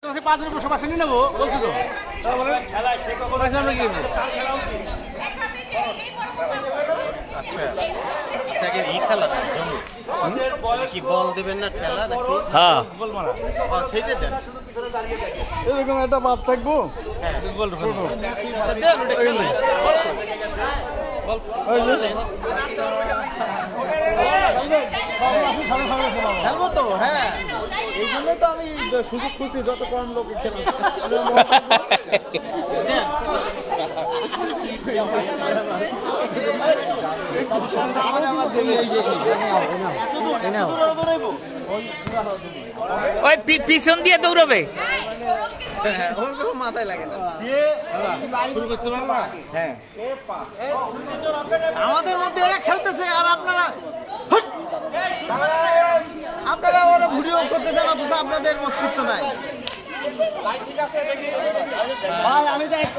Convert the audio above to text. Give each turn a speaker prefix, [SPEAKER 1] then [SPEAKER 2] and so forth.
[SPEAKER 1] 5 বছর বাসা নিয়ে নেবো বলছি তো
[SPEAKER 2] আচ্ছা আপনাকে ই খেলা দেন জমি কি বল দেবেন না ঠেলা নাকি?
[SPEAKER 3] হ্যাঁ
[SPEAKER 2] সেইটা দেন।
[SPEAKER 1] এরকম একটা বাপ থাকবো
[SPEAKER 2] খেলবো তো, হ্যাঁ
[SPEAKER 1] এই জন্য তো আমি সুযোগ খুঁজছি যত কম লোক খেলা
[SPEAKER 3] ওই পিছন দিয়ে দৌড়াবে।
[SPEAKER 2] মাথায় লাগে না।
[SPEAKER 1] হ্যাঁ
[SPEAKER 2] আমাদের মধ্যে এরা খেলতেছে আর আপনারা ওরা ভিডিও করতেছেন অথচ আপনাদের অস্তিত্ব নাই।
[SPEAKER 1] ভাই আমি তো এক